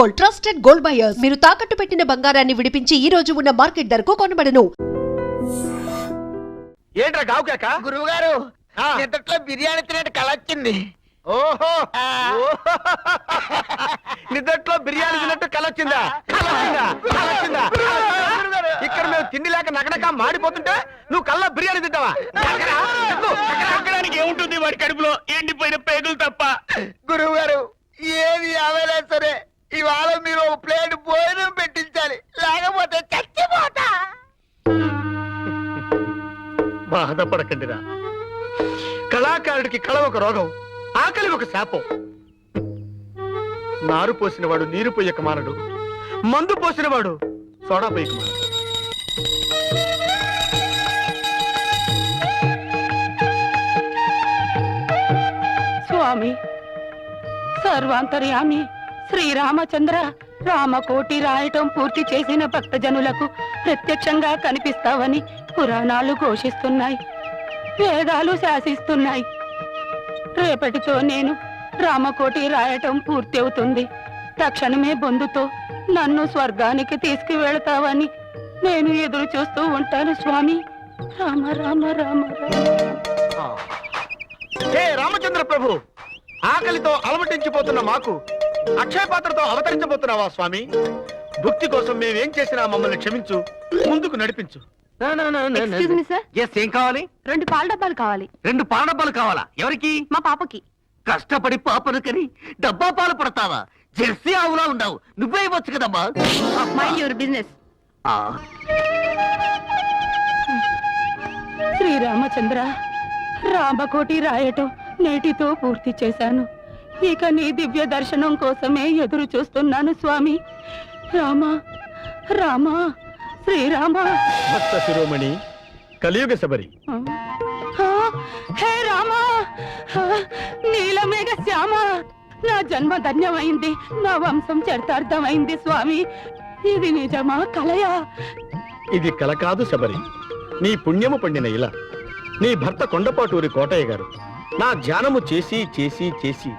Gold, trusted gold buyers. మీరు తాకట్టు పెట్టిన బంగారాన్ని విడిపించి ఈ రోజు ఉన్న మార్కెట్ ధరకు కొనబడను. ఏంట్రా గావుకాక? గురువు గారు నిద్రలో బిర్యానీ తినేట్టు కళ వచ్చింది. ఓహో నిద్రలో బిర్యానీ తిన్నట్టు కలొచ్చిందా? ఇక్కడ మేము తిండి లేక నగనక మాడిపోతుంటే నువ్వు కళ్ళ బిర్యానీ తింటావా? ఏముంటుంది వాడి కడుపులో? ఎండిపోయిన పేగులు తప్ప. గురువు గారు ఏది అవైనా సరే ఇవాళ మీరు ఒక ప్లేట్ భోజనం పెట్టించాలి, లేకపోతే చచ్చిపోతా. బాధపడకండిరా. కళాకారుడికి కళ ఒక రోగం, ఆకలి ఒక శాపం. నారు పోసినవాడు నీరు పొయ్యక మానడు, మందు పోసినవాడు సోడా పొయ్యక మానడు. స్వామి సర్వాంతర్యామి శ్రీరామచంద్ర, రామకోటి రాయటం పూర్తి చేసిన భక్తజనులకు ప్రత్యక్షంగా కనిపిస్తావని పురాణాలు ఘోషిస్తున్నాయి, వేదాలు శాసిస్తున్నాయి. రేపటితో నేను రామకోటి రాయటం పూర్తి అవుతుంది. తక్షణమే బొందుతో నన్ను స్వర్గానికి తీసుకువెళతావని నేను ఎదురు చూస్తూ ఉంటాను స్వామి. రామ రామ రామ రామ. హే రామచంద్ర ప్రభు, ఆకలితో అలమటించిపోతున్న మాకు అక్షయ పాత్రతో అవతరించబోతున్నావా స్వామి? భక్తి కోసం మేమేం చేసినా మమ్మల్ని క్షమించు, ముందుకు నడిపించు. ఎక్స్క్యూజ్ మీ సార్, ఏం కావాలి? 2 పాల డబ్బాలు కావాలి. 2 పాల డబ్బాలు కావాలా? ఎవరికి? మా పాపకి. కష్టపడి పాపను కని డబ్బా పాలు పడతావా? జెర్సీ ఆవులా ఉండవు, నువ్వే ఇవ్వచ్చు కదమ్మా. Mind your business. శ్రీరామచంద్ర, రామకోటి రాయటం నేటితో పూర్తి చేశాను. ఇక నీ దివ్య దర్శనం కోసమే ఎదురు చూస్తున్నాను స్వామి. రామ రామ శ్రీరామ. భక్త శిరోమణి కలియుగ శబరి. హే రామ, నీలమేఘ శ్యామ, నా జన్మ ధన్యమైంది, నా వంశం చరితార్థమైంది స్వామి. ఇది నిజమా కలయా? ఇది కల కాదు శబరి, నీ పుణ్యము పండిన ఇలా. నీ భర్త కొండపాటూరి కోటయ్య గారు నా ధ్యానము చేసి చేసి చేసి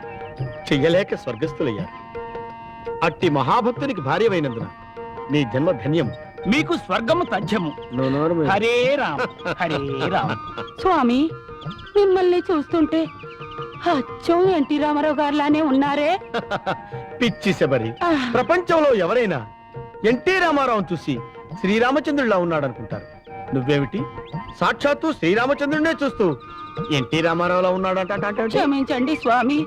చెయ్యలేక స్వర్గస్థులయ్యారు. అట్టి మహాభక్తునికి భార్యవైనందున నీ జన్మ ధన్యము. మీకు స్వర్గము తథ్యము. హరే రామ హరే రామ. స్వామి, మిమ్మల్ని చూస్తుంటే అచ్చం ఎన్టీ రామారావు గారిలానే ఉన్నారే. పిచ్చి శబరి, ప్రపంచంలో ఎవరైనా ఎన్టీ రామారావు చూసి శ్రీరామచంద్రుడిలా ఉన్నాడనుకుంటారు. నువ్వేమిటి సాక్షాత్తు శ్రీరామచంద్రుడినే చూస్తూ ఎన్టీ రామారావులా ఉన్నాడంట. క్షమించండి స్వామి,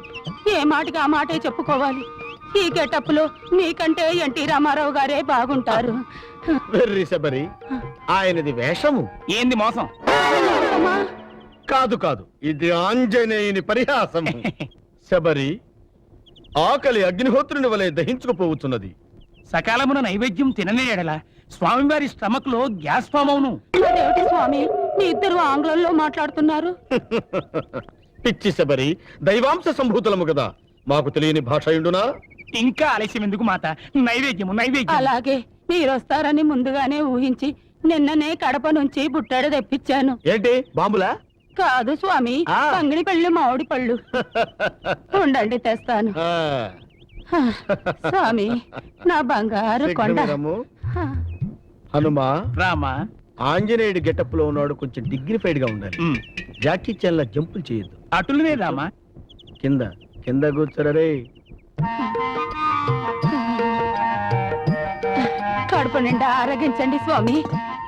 ఏ మాటకి ఆ మాటే చెప్పుకోవాలి. ఈ గెటప్ లో మీకంటే ఎన్టీ రామారావు గారే బాగుంటారు. వెర్రి శబరి, ఆయనది వేషము. ఏంది మోసం? కాదు కాదు, ఇది ఆంజనేయుని పరిహాసం. శబరి, ఆకలి అగ్నిహోత్రుని వలె దహించుకుపోతున్నది. సకాలమున నైవేద్యం తిననే ఎడల స్వామివారి స్టమక్ లో గ్యాస్ ఫామ్ అవును. అదేమిటి స్వామి, మీ ఇద్దరు ఆంగ్లంలో మాట్లాడుతున్నారు? పిచ్చి శబరి, దైవాంశ సంభూతులము కదా, మాకు తెలియని భాష ఉండునా? ఇంకా ఆలస్యం ఎందుకు మాత? నైవేద్యము నైవేద్యం. అలాగే, మీరొస్తారని ముందుగానే ఊహించి నిన్ననే కడప నుంచి బుట్టాడ తెప్పించాను. ఏంటి బాంబులా? కాదు స్వామి, పంగిడి పళ్ళు మామిడి పళ్ళు. ఉండండి తెస్తాను. స్వామి, నా బంగారు కొండ. హనుమా, రామా, ఆంజనేయుడి గెటప్ లో ఉన్నాడు, కొంచెం డిగ్నిఫైడ్ గా ఉండాలి. జాకీ చాన్ లా జంపులు చేయొద్దు. అటులనే రామా. కింద కింద కూర్చోరే. కడుపు నిండా ఆరగించండి స్వామి.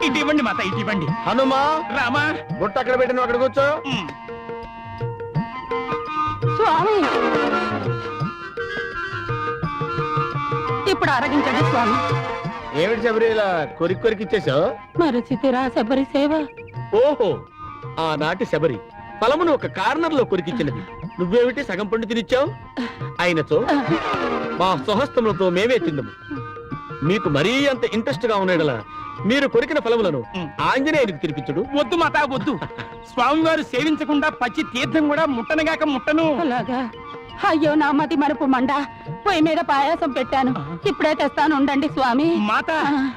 ఇటు ఇవ్వండి మాత, ఇటు ఇవ్వండి. హనుమా, రామా, బుట్ట అక్కడ పెట్టిన అక్కడ కూర్చో. స్వామి, ఇప్పుడు ఆరగించండి స్వామి. ఏమిటి శబరి ఇలా కొరికి కొరికి ఇచ్చేసావు? మరచితిరా శబరి సేవ. ఓహో, ఆనాటి శబరి ఫలమును ఒక కార్నర్ లో కొరికిచ్చినది. నువ్వేమిటి సగం పండు తినిచ్చావు? అయినచో మా స్వహస్తములతో మేమే తిందము. మీకు మరీ అంత ఇంట్రెస్ట్ గా ఉన్నాడలా మీరు కొరికిన ఫలములను ఆంజనేయునికి తినిపించుడు. వద్దు మాత వద్దు. స్వామివారు సేవించకుండా పచ్చి తీర్థం కూడా ముట్టనగాక ముట్టను. అలాగా? అయ్యో నా మతి మరుపు మండ, పొయ్యి మీద పాయాసం పెట్టాను, ఇప్పుడే తెస్తాను, ఉండండి స్వామి. మాత,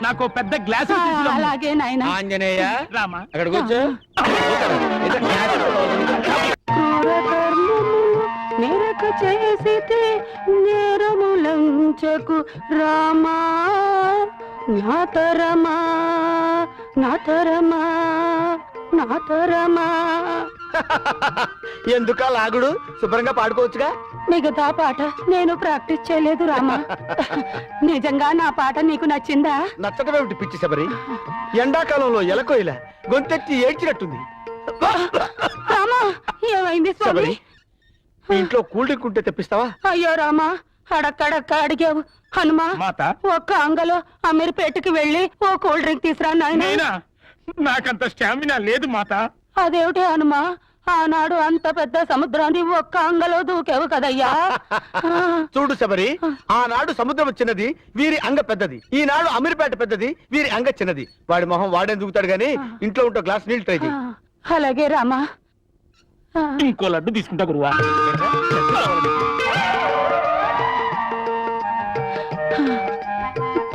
నాకు పెద్ద గ్లాసు. అలాగే నాయన. ఆంజనేయ, రామా, అక్కడ కూర్చో. క్రూర కర్మములు నిరక చేసితే నేరములంచకు రామా నాతరమా నాతరమా నాతరమా. ఎందుకా లాగుడు? శుభ్రంగా పాడుకోవచ్చుగా. మిగతా పాట నేను ప్రాక్టీస్ చేయలేదు రామా. నిజంగా నా పాట నీకు నచ్చిందా? నచ్చటమేమిటి పిచ్చి శబరి? ఎండాకాలంలో ఎలకోయిల గొంతెత్తి ఏడ్చినట్టుంది. రామా ఏమైంది స్వామి? శబరి, మీ ఇంట్లో కూల్ డ్రింక్ ఉంటే తెప్పిస్తావా? అయ్యో రామా అడక్కడక్క అడిగావు. హనుమా మాత ఒక్క అంగలో అమీర్పేటకి వెళ్ళి ఓ కూల్ డ్రింక్ తీసురా నాయనా. నాకంత స్టామినా లేదు మాత. అదేమిటి హనుమా, ఆనాడు అంత పెద్ద సముద్రాన్ని ఒక్క అంగలో దూకేవు కదయ్యా. చూడు శబరి, ఆనాడు సముద్రం చిన్నది, వీరి అంగ పెద్దది. ఈనాడు అమీర్పేట పెద్దది, వీరి అంగ చిన్నది. వాడి మొహం వాడే దూకుతాడు గాని ఇంట్లో ఉంటే గ్లాస్ నీళ్ళు ట్రై చేయి. అలాగే రామా. ఇంకో లడ్డు తీసుకుంటా గురువా.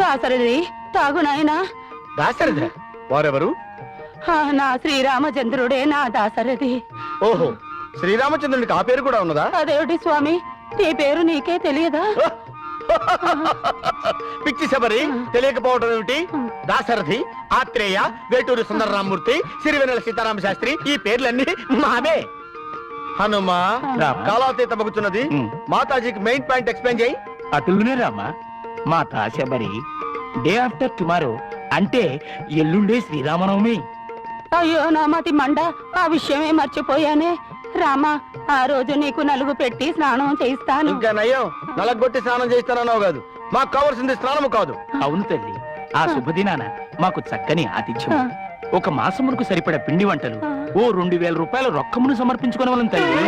దాసరిది తాగు నాయనా. దాసరిదా? వారెవరు? నా శ్రీరామచంద్రుడే నా దాసరిది. ఓహో, శ్రీరామచంద్రునికి ఆ పేరు కూడా ఉన్నదా? అదేమిటి స్వామి, ఈ పేరు నీకే తెలియదా? పిచ్చి శబరి, తెలియకపోవడం ఏమిటి? దాశరథి, ఆత్రేయ, వేటూరి సుందరరామూర్తి, సిరివెన్నెల సీతారామ శాస్త్రి, ఈ పేర్లన్నీ మావే. హనుమా, కాలాతీత మగుతున్నది. మాతాజీకి మెయిన్ పాయింట్ ఎక్స్ప్లెయిన్ చేయి. అటులునే రామా. మాత శబరి, డే ఆఫ్టర్ టుమారో అంటే ఎల్లుండే శ్రీరామనవమి. అయ్యో నా మతి మండ, ఆ విషయమే మర్చిపోయానే. రామా, ఆ రోజు నీకు నలుగు పెట్టి స్నానం చేయిస్తాను. ఇంకా నయ్యం, నలగొట్టి స్నానం చేస్తానన్నావు కాదు. మాకు కావాల్సింది స్నానము కాదు. అవును తల్లి, ఆ శుభదినాన మాకు చక్కని ఆతిథ్యం, ఒక మాసమునకు సరిపడ పిండి వంటలు, ఓ 2000 రూపాయల రొక్కమును సమర్పించుకునే వాళ్ళం తల్లి.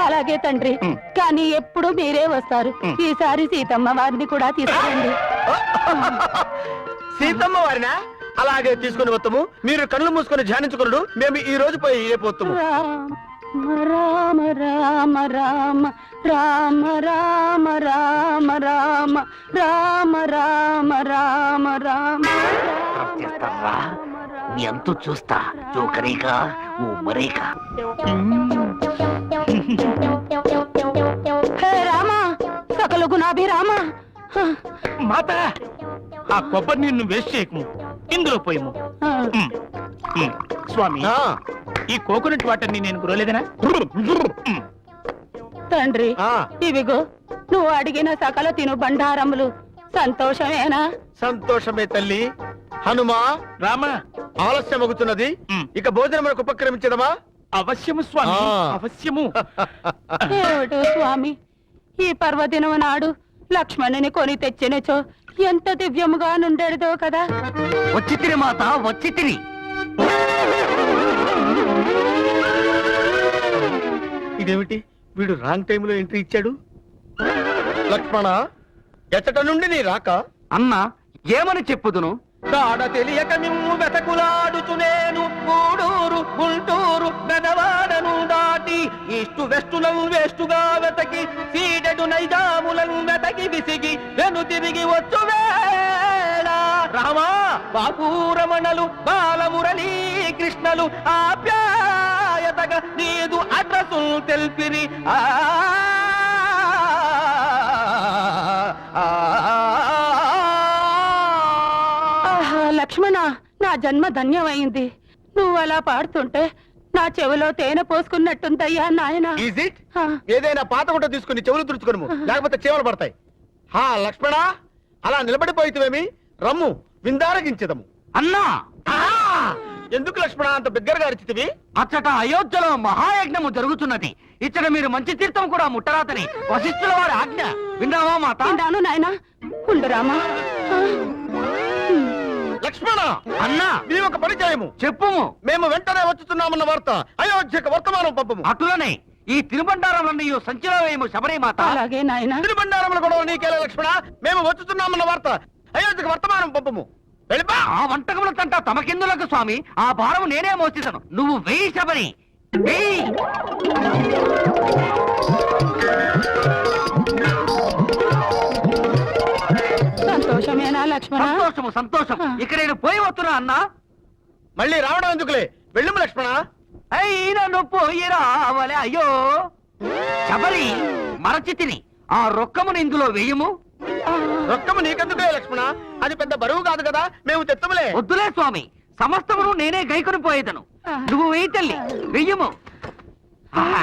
అలాగే తండ్రి, కానీ ఎప్పుడు మీరే వస్తారు. ఈసారి సీతమ్మ వారిని కూడా తీసుకురండి. సీతమ్మ వారినా? అలాగే తీసుకుని వస్తాము. మీరు కళ్ళు మూసుకొని ధ్యానించుకున్నాడు, మేము ఈ రోజు పోయి రేపోతాము. రామ రామ రామ రామ రామ రామ రామ రామ రామ రామ రామ చేస్తావా? ఎంతో చూస్తా జోకరేగా ఓ మరేగా. హే రామ, సకల గుణాభి రామ. మాత, ఆ కొబ్బరి నీళ్ళు వేస్ట్ చేయకము, ఇందులో పోయము. స్వామి, ఆ, ఈ కోకోనట్ వాటర్ ని నేను గురలేదనా? తండ్రి, ఆ, ఇవిగో నువ్వు అడిగిన సకల తిను బండారములు. సంతోషమేనా? సంతోషమే తల్లి. హనుమా, రామా, ఆలస్యం అవుతున్నది, ఇక భోజనములకు ఉపక్రమించదమా? అవశ్యము స్వామి, ఆ. అవశ్యము. ఏమిటో స్వామి, ఈ పర్వదినం నాడు లక్ష్మణుని కొని తెచ్చినచో ఎంత దివ్యముగా నుండెడదో కదా. వచ్చి తిని మాత, వచ్చి తిని. ఇదేమిటి, వీడు రాంగ్ టైంలో ఎంట్రీ ఇచ్చాడు? లక్ష్మణ, ఎచ్చట నుండి నీ రాక? అన్నా, ఏమని చెప్పుదును? దాడ తెలియక మిమ్ము వెతకులాడుచునేను, గూడూరు గుంటూరు బెదవాడను దాటి, ఈస్టు వెస్టులను వేస్టుగా వెతకి, సీడెడు నైజాములను వెతకి విసిగి వెను తిరిగి వచ్చు వేళ రామా, బాపూరమణలు బాలమురళీ కృష్ణలు ఆప్యాయతగా నీదు అడ్రస్సులు తెల్పిరి. లక్ష్మణ, నా జన్మ ధన్యమైంది. నువ్వు అలా పాడుతుంటే నా చెవిలో తేనె పోసుకున్నట్టుందయ్యా నాయన. Is it? ఏదైనా పాత గుట్ట తీసుకుని చెవులు తుడుచుకును, లేకపోతే చేవలు పడతాయి. హా లక్ష్మణ, అలా నిలబడిపోయితేమేమి, రమ్ము విందారగించదము. అన్నా, ఎందుకు లక్ష్మణ అంత బిగ్గరగా అరిచితివి? అచ్చట అయోధ్యలో మహాయజ్ఞము జరుగుతున్నది. ఇచ్చట మీరు మంచి తీర్థం కూడా ముట్టరాతని వశిష్ఠుల వారి ఆజ్ఞ. విన్నావా మాత? విన్నాను నాయన. ఉండురామా. లక్ష్మణ, అన్నా, నీ ఒక పరిచయము చెప్పుము. మేము వెంటనే వచ్చుతున్నామన్న వార్త అయోధ్యకు వర్తమానం పంపము. అటులనే ఈ తిరుబండారాలన్నీ సంచిలో వేయము శబరి మాత. అలాగే నాయన. తిరుబండారముల గొడవ నీకేలే లక్ష్మణ, మేము వచ్చుతున్నామన్న వార్త అయోధ్యకు వర్తమానం పంపము. వెళ్ళిపా. ఆ వంటకముల తంట తమకెందులకు స్వామి, ఆ భారము నేనే మోస్తాను. నువ్వు వెయ్యి శబరి, వెయ్యి. సంతోషమేనా లక్ష్మణ? సంతోషము సంతోషం. ఇక నేను పోయి వస్తున్నా అన్నా. మళ్ళీ రావడం ఎందుకులే, వెళ్ళము లక్ష్మణ. అయినను పోయి రావలే. అయ్యో శబరి మరచితిని ఆ రొక్కమును ఇందులో వెయ్యము. రొక్కము నీకెందుకే లక్ష్మణ, అది పెద్ద బరువు కాదు కదా, మేము తెత్తములే. వద్దులే స్వామి, సమస్తమును నేనే గైకొని పోయేదను. నువ్వు వెయ్యి తల్లి, వెయ్యము. ఆహా,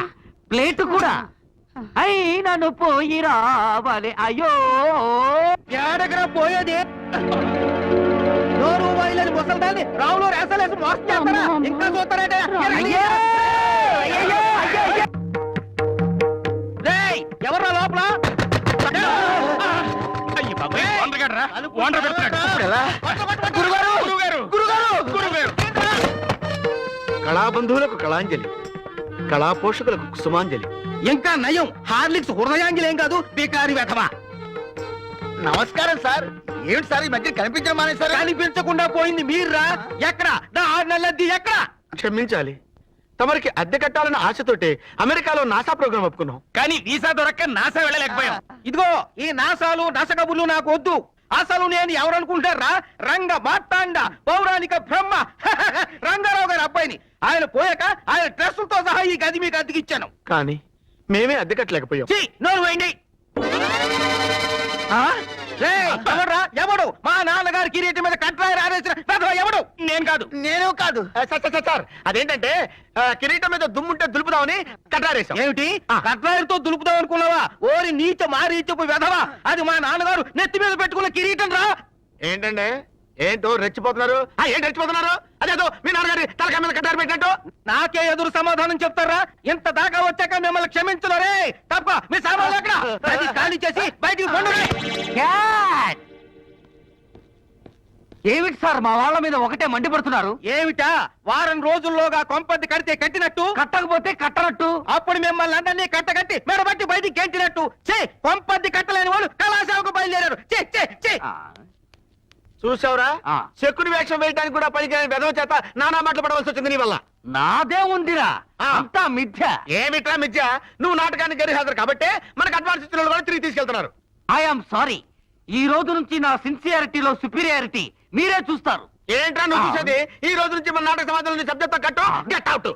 ప్లేటు కూడా. అయ్యి నన్ను పోయి రావాలి. అయ్యో ఏడగర పోయేది నోరు వైలని ముసల్దాన్ని రావులో రేసలేసి మోసం చేస్తారా? ఇంకా చూస్తారంటే అయ్యో, అయ్యయ్యో, అయ్యయ్యో. ఎవరా లోపల? కళాబంధువులకు కళాంజలి, కళా పోషకులకు కుసుమాంజలి. ఇంకా నయం, హార్లిక్స్ హృదయాంజలి ఏం కాదు, బీకారి వెధవా. నమస్కారం సార్. ఏమిటి సార్ ఈ మధ్య కనిపించడం మానేశారు? కనిపించకుండా పోయింది మీర్రా. ఎక్కడ నా 6 నెలలది ఎక్కడ? క్షమించాలి, తమరికి అద్దె కట్టాలన్న ఆశతోటే అమెరికాలో నాసా ప్రోగ్రాం ఒప్పుకున్నాం, కానీ వీసా దొరక్క నాసా వెళ్ళలేకపోయాం. ఇదిగో ఈ నాసాలు నసకబులు నాకు వద్దు. అసలు నేను ఎవరనుకుంటారా? రంగ మార్తాండ పౌరాణిక బ్రహ్మ రంగారావు గారి అబ్బాయిని. ఆయన పోయాక ఆయన డ్రెస్సులతో సహా ఈ గది మీకు అద్దెకిచ్చాను, కానీ మేమే అద్దె కట్టలేకపోయాం. నోరు వేయండి. ఎవడు మా నాన్నగారి కిరీటం మీద కట్రాయి రారేసిన ఎవడు? నేను కాదు. నేను కాదు సార్. అదేంటంటే కిరీటం మీద దుమ్ముంటే దులుపుదామని కట్రారేసాం. ఏమిటి కట్రాయితో దులుపుదాం అనుకున్నావా? ఓరి నీచ మారీచపు వెధవా, అది మా నాన్నగారు నెత్తి మీద పెట్టుకున్న కిరీటం రా. ఏంటంటే ఏంటో రెచ్చిపోతున్నారు? ఏంటి రెచ్చిపోతున్నారు? అదేదో మీ నాన్నగారి తలకాయ మీద కట్టారు పెట్టినట్టు నాకే ఎదురు సమాధానం చెప్తారా? ఇంత దాకా వచ్చాక మిమ్మల్ని క్షమించలరే తప్ప. మీ సామాన్లు ఎక్కడ? అది ఖాళీ చేసి బయటికి పండుగ. ఏమిటి సార్ మా వాళ్ళ మీద ఒకటే మండిపడుతున్నారు? ఏమిటా? వారం రోజుల్లోగా కొంపది కడితే కట్టినట్టు, కట్టకపోతే కట్టనట్టు. అప్పుడు మిమ్మల్ని అందరినీ కట్టగట్టి మెడబట్టి బయటికి గెంటినట్టు. కొంపది కట్టలేని వాళ్ళు కళాశాలకు బయలుదేరారు. చూసావురా, చెక్కుడు వేషం వేయడానికి కూడా పనికిరాని వెధవ చేత నానా మాటలు పడవలసి వచ్చింది నీ వల్ల. నాదే ఉందిరా, అంతా మిథ్య. ఏమిట్రా మిథ్య? నువ్వు నాటకానికి గరి హాజరు కాబట్టి మనకు అడ్వాన్స్ ఇచ్చిన వాళ్ళు కూడా తిరిగి తీసుకెళ్తున్నారు. I'm sorry. ఈ రోజు నుంచి నా సిన్సియారిటీలో సుపీరియారిటీ మీరే చూస్తారు. ఏంట్రా నువ్వు చూసేది? ఈ రోజు నుంచి మన నాటక సమాజంలో నుంచి సబ్జెక్ట్ కట్టు, గెట్ అవుట్.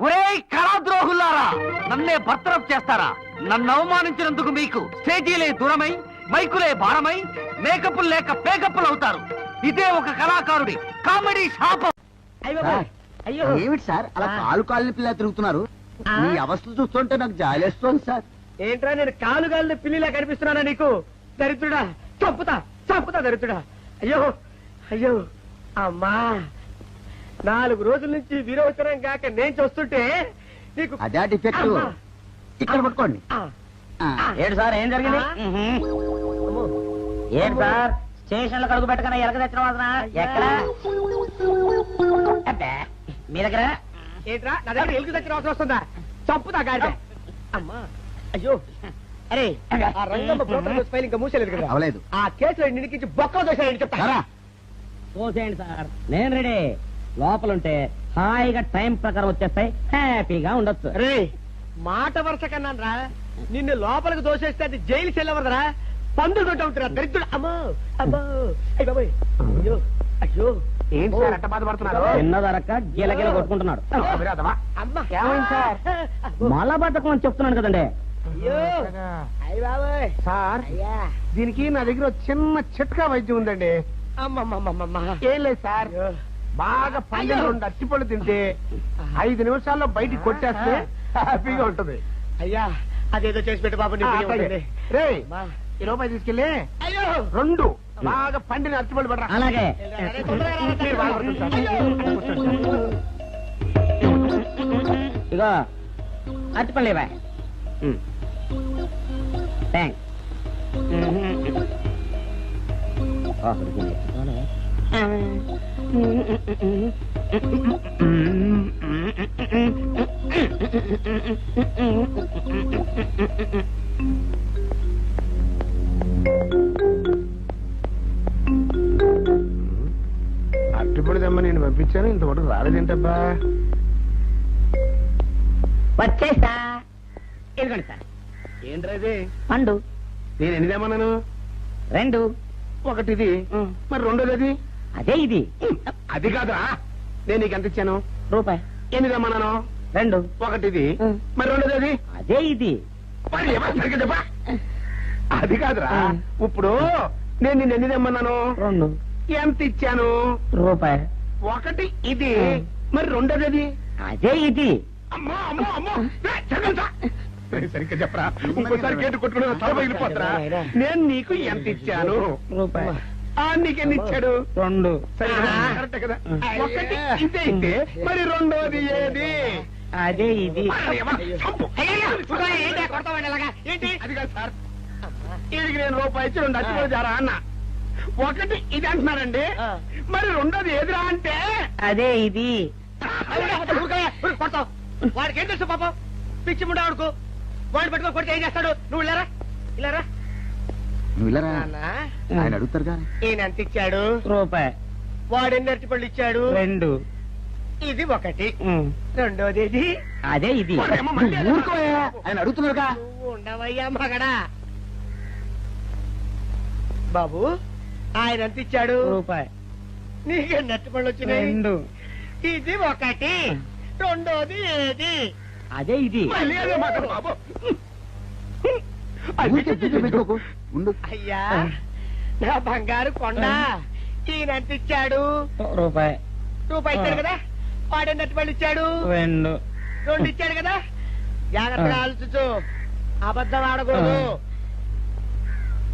ఒరేయ్ కళాద్రోహులారా, నన్నే బర్తరఫ్ చేస్తారా? నన్ను అవమానించినందుకు మీకు స్టేజీలే దూరమై, మైకులే భారమై, మేకప్పులు లేక పేకప్పులు అవుతారు. ఇదే ఒక కళాకారుడి కామెడీ శాపం. ఏమిటి సార్ అలా కాలు కాలిన పిల్ల తిరుగుతున్నారు? మీ అవస్థ చూస్తుంటే నాకు జాలేస్తోంది సార్. ఏంట్రా నేను కాలుగాలిన పిల్లిలా కనిపిస్తున్నానా నీకు? దరిద్రుడా, చంపుతా చంపుతా దరిద్రుడా. అయ్యో అయ్యో అమ్మా, 4 రోజుల నుంచి విరోచనం కాక నేను చూస్తుంటే నీకు అదే డిఫెక్ట్. ఇక్కడ పట్టుకోండి. ఏంటి సార్ ఏం జరిగింది? ఏంటి సార్ స్టేషన్ లో కడుగు పెట్టకనే ఎలక తెచ్చిన వాసన ఎక్కడ? అబ్బే, మీ దగ్గర ఏంట్రా నా దగ్గర ఎలుగు తెచ్చిన అవసరం వస్తుందా? చంపుతా గాడి. అమ్మా అయ్యో, అరే ఆ రంగమ్మ బ్రోకర్ ఫైల్ ఇంకా మూసేలేదు కదా? అవలేదు. ఆ కేసులో నిడికించి బొక్కలు దోశారని చెప్తా. పోసేయండి సార్, నేను రెడీ. లోపలుంటే హాయిగా టైం ప్రకారం వచ్చేస్తాయి, హ్యాపీగా ఉండొచ్చు. రే మాట వరుస కన్నాను రా, నిన్ను లోపలికి దోసేస్తే అది జైలు చెల్లవరదరా, పందులు తోట ఉంటురా దరిద్రుడు. అమ్మో అమ్మో అయ్య బాబోయ్, అయ్యో అయ్యో. ఏంటి సార్ అట్ట బాధపడుతున్నారు? చిన్నదరక్క గీలగీల కొట్టుకుంటున్నాడు. అమ్మా ఏమైంది సార్? మళ్ళా బట్టకం అని చెప్తున్నాను కదండి. అయ్యో అయ్య బాబోయ్ సార్ అయ్యా, దీనికి నా దగ్గర ఒక చిన్న చిట్కా వైద్యం ఉందండి. అమ్మమ్మమ్మమ్మ ఏం లేదు సార్, బాగా పండిన 2 అరటిపళ్ళు తింటే 5 నిమిషాల్లో బయటికి కొట్టేస్తే హ్యాపీగా ఉంటది. అయ్యా అదేదో చేసి పెట్టు బాబు. రే ఈ రూపాయి తీసుకెళ్ళి 2 బాగా పండిన అరటిపళ్ళు పడరా. అలాగే మీరు బాగా పడుతుంది సార్. ఇగో అరటిపళ్ళు ఇవ్వ. థ్యాంక్స్. అరటిపళ్ళు తెమ్మని నేను పంపించాను, ఇంతవరకు రాలేదేంటబ్బా? వచ్చేసా. ఇదిగోండి సార్ ఏంట్రా ఇది? పండు. నేను ఎన్ని తెమ్మన్నాను? 2. ఒకటి ఇది, మరి రెండోది అది? అదే ఇది. అది కాదురా, నేను నీకు ఎంత ఇచ్చాను? రూపాయి. ఎన్ని తెమ్మన్నాను? రెండు. ఒకటిది మరి రెండోది అది అదే ఇది. మరి ఏమో సరిగ్గా చెప్పా. అది కాదురా, ఇప్పుడు నేను నిన్ను ఎన్ని తెమ్మన్నాను? రెండు. ఎంత ఇచ్చాను? రూపాయి. ఒకటి ఇది, మరి రెండోది అది అదే ఇది. అమ్మో అమ్మో అమ్మో సరిగ్గా చెప్పరా, ఇంకోసారి గేటు కొట్టుకుని తల పగిలిపోతారా. నేను నీకు ఎంత ఇచ్చాను? రూపాయి. నీకెన్ని ఇచ్చాడు? రెండు. సరిగ్గా కరెక్టే కదా. ఒకటి ఇదే అయితే మరి రెండోది ఏది? అదే ఇది. అది కాదు సార్, వీడికి నేను రూపాయి ఇచ్చి రెండు అచ్చులు జారా అన్న. ఒకటి ఇది అంటున్నారండి, మరి రెండోది ఏదిరా అంటే అదే ఇది. వాడికి ఏం తెలుసు పాపం, పిచ్చి ముండా వాడుకు. వాడిని పట్టుకొని కొడితే ఏం చేస్తాడు? నువ్వు ఇలారా ఇలారా. నువ్వు వెళ్ళరా, ఆయన అడుగుతారుగా. ఈయన ఎంత ఇచ్చాడు? రూపాయి. వాడు ఎన్ని అరటిపళ్ళు ఇచ్చాడు? రెండు. ఇది ఒకటి. రెండోది ఇది. అదే ఇది. ఊరుకోయా, ఆయన అడుగుతున్నారుగా. నువ్వు ఉండవయ్యా మగడా. బాబు ఆయన ఎంత ఇచ్చాడు? రూపాయి. నీకెన్ని అరటిపళ్ళు వచ్చినాయి? రెండు. ఇది ఒకటి. రెండోది ఏది? అదే ఇది. మళ్ళీ అదే మాట బాబు. ఊరికే బీపీ పెట్టుకోకు, ఉండు. అయ్యా నా బంగారు కొండ, ఈయన ఎంత ఇచ్చాడు? రూపాయి. రూపాయి ఇచ్చాడు కదా. వాడు ఎన్ని అరటిపళ్ళు ఇచ్చాడు? రెండు. రెండు ఇచ్చాడు కదా. జాగ్రత్తగా ఆలోచించు, అబద్ధం ఆడకూడదు.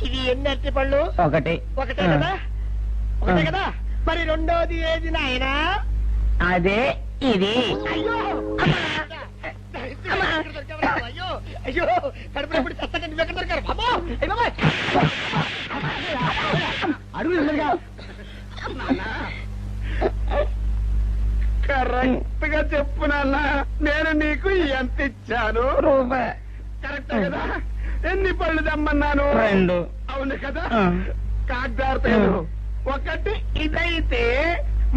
ఇది ఎన్ని అరటిపళ్ళు? ఒకటి. ఒకటే కదా. ఒకటే కదా. మరి రెండోది ఏది నాయనా? అదే ఇది. అయ్యో అయ్యో అయ్యో, కడుపులో ఇప్పుడు చస్తగా నువ్వు ఎక్కడ దొరికారు బాబా? అడుగు ఎదురుగా. కరెక్ట్ గా చెప్పు నాన్న, నేను నీకు ఎంత ఇచ్చాను? రూపాయి. కరెక్ట్ కదా. ఎన్ని పళ్ళు తెమ్మన్నాను? రెండు. అవును కదా. కాగ్దారుతాను. ఒకటి ఇదైతే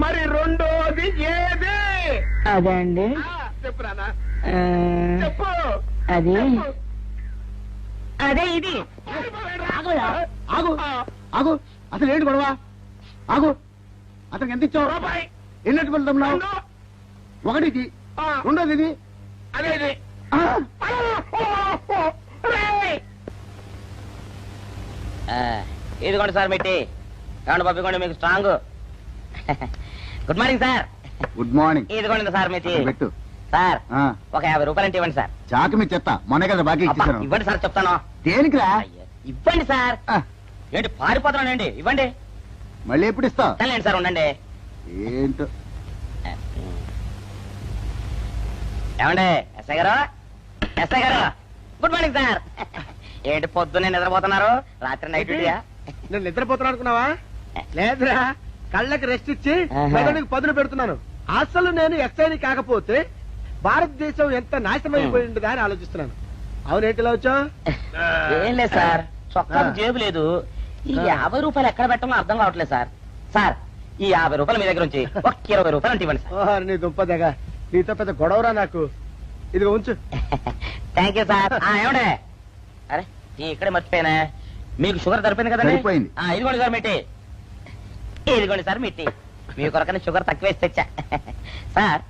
మరి రెండోది ఏది? అదే అండి. చెప్పు నాన్న, చెప్పు. అది చెప్పు. అదే ఇది. ఆగు ఆగు, అసలు ఏంటి గొడవ? ఆగు, అతనికి ఎంత ఇచ్చావు? రూపాయి. ఎన్నట్టు వెళ్తున్నావు? రెండు. ఒకటి ఇది, ఆ, రెండోది ఇది. అదేది. ఆ, ఇదిగోండి సార్ మిట్టి. ఏమండి బాబు, ఇదిగోండి మీకు strong. Good morning sir. Good morning. ఇదిగోండి సార్ మిట్టి. అక్కడ పెట్టు. సార్ ఆ, ఒక 50 రూపాయలు అంటే ఇవ్వండి సార్. చాకు మీ చెత్త, మొన్నే కదా బాకీ అబ్బా, ఇచ్చేసాను. ఇవ్వండి సార్ చెప్తాను. దేనికిరా? అయ్యో, ఇవ్వండి సార్. ఆ, ఏంటి పారిపోతున్నానండి? ఇవ్వండి. మళ్ళీ ఎప్పుడు ఇస్తావు? సరేండి సార్, ఉండండి. ఏంటో. ఏమండి ఎస్ఐ గారు, ఎస్ఐ గారు, గుడ్ మార్నింగ్ సార్. ఏంటి పొద్దున్నే నిద్రపోతున్నారు? రాత్రి నైట్ డ్యూటీయా? నేను నిద్రపోతున్నా అనుకున్నావా? లేదురా, కళ్ళకి రెస్ట్ ఇచ్చి ఆహా. మెదడుకి పదును పెడుతున్నాను. అసలు నేను ఎస్ఐని కాకపోతే భారతదేశం ఎంత నాశనమైపోయిందిగా అని ఆలోచిస్తున్నాను. అవునేంటిలా వచ్చావు? ఏం లేదు సార్, చొక్కాకు జేబు లేదు. ఈ 50 రూపాయలు ఎక్కడ పెట్టమో అర్థం కావట్లేదు సార్. సార్, ఈ 50 రూపాయలు మీ దగ్గర నుంచి ఒక 20 రూపాయలు అంటే ఇవ్వండి సార్. ఓహో, నీ దుంపదగా, నీతో పెద్ద గొడవరా నాకు. ఇదిగో ఉంచు. Thank you sir. ఏమండే, అరే ఇక్కడే మర్చిపోయానా, మీకు షుగర్ సరిపోయింది కదండి? సరిపోయింది. ఇదిగోండి సార్ మిట్టి. ఇదిగోండి సార్ మిట్టి. మీ కొరకని షుగర్ తక్కువ వేసి తెచ్చా. సార్,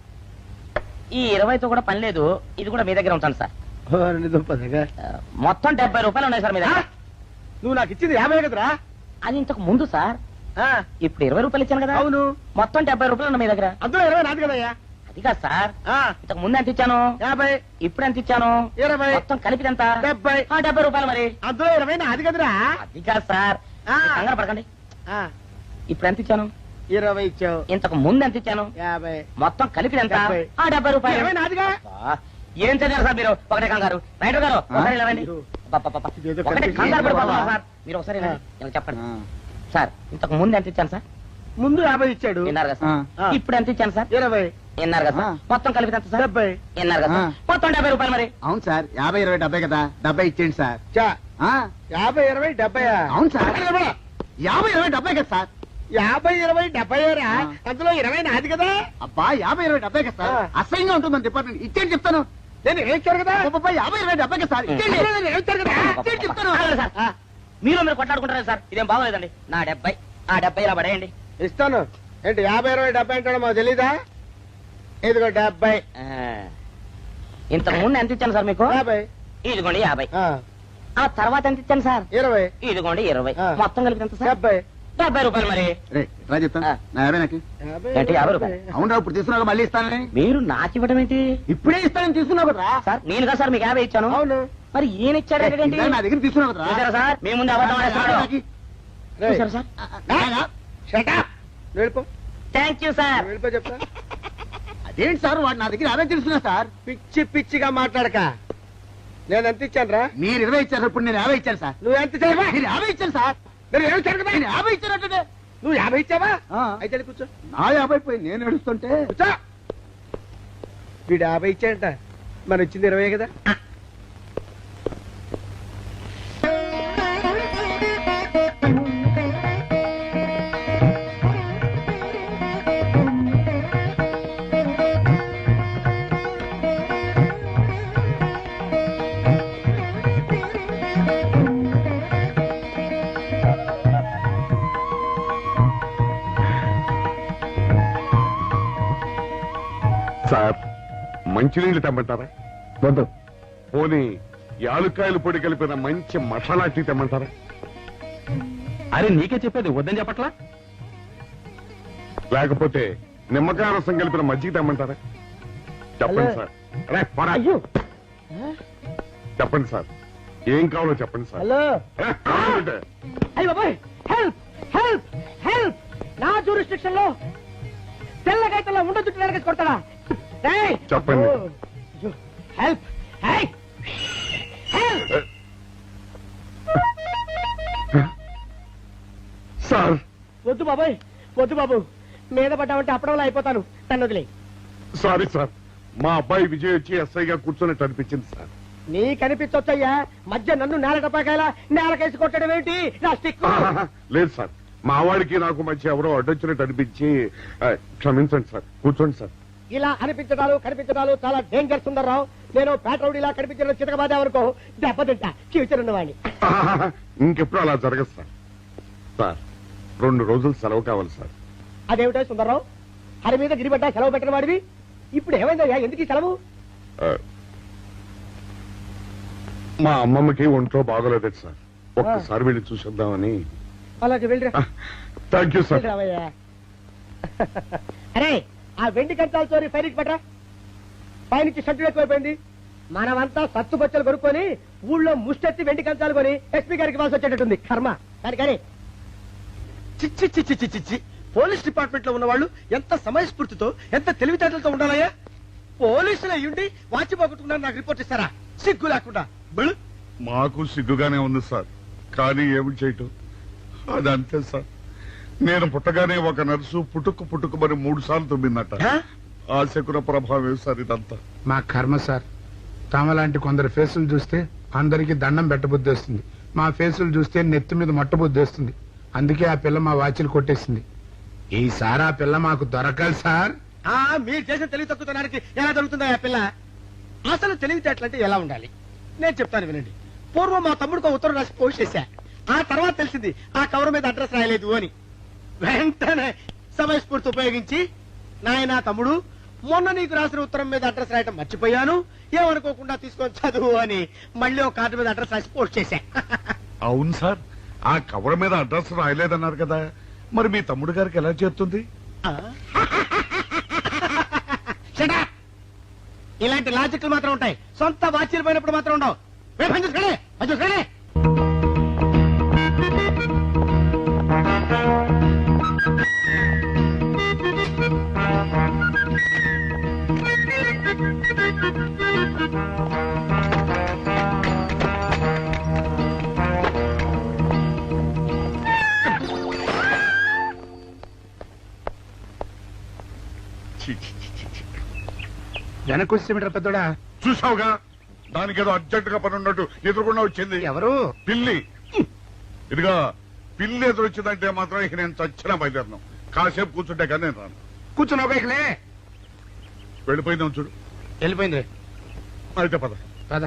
ఈ 20తో కూడా పని లేదు, ఇది కూడా మీ దగ్గర ఉంటాను సార్. ఓ, నీ దుంపదగా. మొత్తం 70 రూపాయలు ఉన్నాయి సార్ మీ దగ్గర. నువ్వు నాకు ఇచ్చింది 50 కదరా? అది ఇంతకు ముందు సార్. ఇప్పుడు 20 రూపాయలు ఇచ్చాను కదా. అవును. మొత్తం 70 రూపాయలు ఉన్నాయి మీ దగ్గర. అందులో 20 నాది కదయ్యా. అది కాదు సార్, ఇంతకు ముందు ఎంత ఇచ్చాను? 50. ఇప్పుడు ఎంత ఇచ్చాను? 20. మొత్తం కలిపి ఎంత? 70. 70 రూపాయలు మరి. అందులో 20 నాది కదరా? అది కాదు సార్, కంగారు పడకండి. ఇప్పుడు ఎంత ఇచ్చాను? 20 ఇచ్చావు. ఇంతకు ముందు ఎంత ఇచ్చాను? 50. మొత్తం కలిపి ఎంత? 70. 70 రూపాయలు. 20 నాదిగా. అబ్బా, ఏం చదివారు సార్ మీరు? ఒకటే కంగారు. రైటర్ గారు ఒకసారి ఇలా రండి. అబ్బబ్బబ్బ. ఇదేదో ఒకటే కనిపించింది. కంగారు పడిపోతున్నారు సార్. మీరు ఒకసారి ఇలా రండి. ఇలా చెప్పండి ఆ, సార్. ఇంతకు ముందు ఎంత ఇచ్చాను సార్? ముందు 50 ఇచ్చాడు. విన్నారు కదా సార్. ఆ. ఇప్పుడు ఎంత ఇచ్చాను సార్? 20. విన్నారు కదా సార్. ఆ. మొత్తం కలిపి ఎంత సార్? 70. విన్నారు కదా సార్. ఆ. మొత్తం 70 రూపాయలు మరి. అవును సార్, 50, 20, 70 కదా. 70 ఇచ్చేయండి సార్. చా, ఆ, 50, 20, 70. అవును సార్. 50, 20, 70 కదా సార్. 50, 20, 70 రా. ఆ. అందులో 20 నాది కదా. అబ్బా, 50, 20, 70 కదా సార్. ఆ. అసహ్యంగా ఉంటుంది మన డిపార్ట్మెంట్. ఇచ్చేయండి చెప్తాను. నేను ఇచ్చారు కదా. అబ్బబ్బా, 50, 20, 70 కదా సార్. ఇచ్చేయండి. నేను ఇచ్చారు కదా. ఇచ్చేయండి చెప్తాను. ఆగండి సార్. మీరు కొట్లాడుకుంటారు సార్, ఇదేం బాగోలేదండి. నా 70 ఇలా పడేయండి. ఇస్తాను. ఏంటి 50, 20, 70 అంటాడు మాకు తెలీదా? ఇదిగో 70. ఇంతకు ముందు ఎంత ఇచ్చాను సార్ మీకు 50. ఇదిగోండి 50. ఆ, ఆ తర్వాత ఎంత ఇచ్చాను సార్ 20. ఇదిగోండి 20. ఆ. మొత్తం కలిపి ఎంత సార్ 70. 70 రూపాయలు. మరి రే రా చెప్తాను ఆ. నా 50 నాకు 50. ఏంటి 50 రూపాయలు? అవునా ఇప్పుడు తీసుకున్నాక మళ్ళీ ఇస్తానని మీరు నాకు ఇవ్వడం ఏంటి ఇప్పుడే ఇస్తానని తీసుకున్నావు కదా సార్? నేనుగా సార్ మీకు 50 ఇచ్చాను. అవును. మరి ఈయన ఇచ్చాడు ఏంటి? ఇందాక నా దగ్గర తీసుకున్నావు కదా చూసారా సార్ మీ ముందు అబద్ధం ఆడేస్తున్నాడు. రేయ్, చూసారా సార్? shut up. నువ్వు వెళ్ళిపో. Thank you sir. నువ్వు వెళ్ళిపో చెప్తా. అదేంటి సార్ వాడు నా దగ్గర 50 తీసుకున్నా సార్ పిచ్చి పిచ్చిగా మాట్లాడక. నేను ఎంత ఇచ్చాను రా? మీరు 20 ఇచ్చారు ఇప్పుడు నేను 50 ఇచ్చాను సార్ నువ్వు ఎంత ఇచ్చావా? మీరు 50 ఇచ్చాను సార్ నేను ఏమి ఇచ్చాను కదా? నేను 50 ఇచ్చానంటే నువ్వు 50 ఇచ్చావా? ఆ. అయితే వెళ్ళి కూర్చో. నా 50 పోయి నేను ఏడుస్తుంటే కూర్చో. వీడు 50 ఇచ్చాడంట, మన ఇచ్చింది 20 కదా. సార్ మంచినీళ్ళు తెమ్మంటారా? వద్దు. పోనీ యాలుక్కాయలు పొడి కలిపిన మంచి మసాలా టీ తెమ్మంటారా? అరే నీకే చెప్పేది వద్దని చెప్పట్లా? లేకపోతే నిమ్మకాయ రసం కలిపిన మజ్జిగ తెమ్మంటారా? చెప్పండి హలో. సార్. అరే, పోరా. చెప్పండి సార్, ఏం కావాలో చెప్పండి సార్. హలో. అరే, కావాలంటే. అయ్య బాబాయ్, హెల్ప్ హెల్ప్ హెల్ప్. నా జ్యూరిస్డిక్షన్ లో తెల్ల గైతల్లో ఉండ చుట్టూ నరకేసి కొడతాడా? ఏయ్! చెప్పండి. అయ్యో, హెల్ప్. ఏయ్! హెల్ప్. సార్ వద్దు బాబాయ్, వద్దు బాబు. మీద పడ్డామంటే అప్పడంలో అయిపోతాను. నన్ను వదిలే. సారీ సార్, మా అబ్బాయి విజయ్ వచ్చి ఎస్ఐగా కూర్చున్నట్టు అనిపించింది సార్. నీ కనిపించొచ్చయ్యా, మధ్య నన్ను నేల టపాకాయలా నేలకేసి కొట్టడం ఏంటి? నా స్టిక్. లేదు సార్, మా వాడికి నాకు మధ్య ఎవరో అడ్డొచ్చినట్టు అనిపించి క్షమించండి సార్. కూర్చోండి సార్. ఇలా అనిపించడాలు కనిపించడాలు చాలా డేంజర్ సుందర్రావు. నేను పేట్రౌడీలా కనిపించడం చితకబాదామనుకో దెబ్బతింటా ఫ్యూచర్ ఉన్నవాడిని. ఇంకెప్పుడు అలా జరగదు సార్. సార్ 2 రోజులు సెలవు కావాలి సార్. అదేమిటో సుందర్రావు, హరి మీద గిరిబడ్డా సెలవు పెట్టిన వాడివి. ఇప్పుడు ఏమైందయ్యా, ఎందుకు ఈ సెలవు? ఆ, మా అమ్మమ్మకి ఒంట్లో బాగోలేదు సార్, ఒక్కసారి వెళ్ళి చూసొద్దామని. అలాగే వెళ్ళిరా. Thank you sir. వెళ్ళిరావయ్యా. అరే, ఆ వెండి కంచాలు చోరీ ఫైరికి పట్రా. పైనుంచి షట్టు ఎక్కువైపోయింది. మనమంతా సత్తుబచ్చలు కొనుక్కొని ఊళ్ళో ముష్టెత్తి వెండి కంచాలు కొని ఎస్పీ గారికి వాల్సి వచ్చేటట్టుంది కర్మ. కానీ చిచ్చి చిచ్చి చిచ్చి చిచ్చి, పోలీస్ డిపార్ట్మెంట్ లో ఉన్న వాళ్ళు ఎంత సమయస్ఫూర్తితో ఎంత తెలివితేటలతో ఉండాలయ్యా. పోలీసులు అయ్యుండి వాచి పోగొట్టుకున్నారు నాకు రిపోర్ట్ ఇస్తారా? సిగ్గు లేకుండా. బళ్ళు. మాకు సిగ్గుగానే ఉంది సార్, కానీ ఏమి చేయటం అదంతే సార్. నేను పుట్టగానే ఒక నర్సు పుట్టుకు మరి 3 సార్లు తుమ్మిందట. ఆ శకున ప్రభావం సార్ ఇదంతా. మా కర్మ సార్. తమలాంటి కొందరు ఫేసులు చూస్తే అందరికి దండం పెట్టబుద్ధి వస్తుంది. మా ఫేసులు చూస్తే నెత్తి మీద మట్టబుద్ధి వస్తుంది. అందుకే ఆ పిల్ల మా వాచిలు కొట్టేసింది. ఈసారి ఆ పిల్ల మాకు దొరకాలి సార్. మీరు చేసిన తెలివి తక్కువతనానికి ఎలా దొరుకుతుందా ఆ పిల్ల? అసలు తెలివితేటలంటే ఎలా ఉండాలి నేను చెప్తాను వినండి. పూర్వం మా తమ్ముడికి ఉత్తరం రాసి పోస్ట్ చేశా. ఆ తర్వాత తెలిసింది ఆ కవర్ మీద అడ్రస్ రాయలేదు అని. వెంటనే సమయస్ఫూర్తి ఉపయోగించి, నాయనా తమ్ముడు, మొన్న నీకు రాసిన ఉత్తరం మీద అడ్రస్ రాయటం మర్చిపోయాను, ఏమనుకోకుండా తీసుకొని చదువు అని మళ్ళీ ఒక కార్డు మీద అడ్రస్ రాసి పోస్ట్ చేశా. అవును సార్, ఆ కవర్ మీద అడ్రస్ రాయలేదన్నారు కదా, మరి మీ తమ్ముడు గారికి ఎలా చేరుతుంది? Shut up! ఇలాంటి లాజిక్లు మాత్రం ఉంటాయి, సొంత వాచీలు పోయినప్పుడు మాత్రం ఉండవు. పని చూసుకోండి, పని చూసుకోండి. వెనక్కి వచ్చేమిట్రా పెద్దోడా? చూసావుగా, దానికేదో అర్జెంట్ గా పని ఉన్నట్టు ఎదురుకుండా వచ్చింది. ఎవరు? పిల్లి. ఇదిగా పిల్లి ఎదురొచ్చిందంటే మాత్రం ఇక నేను చచ్చినా బయలుదేరను. కాసేపు కూర్చుంటే కానీ నేను రాను. కూర్చున్నావు బైక్లే. వెళ్ళిపోయిందాం చూడు. వెళ్ళిపోయింది. అయితే పద. పద.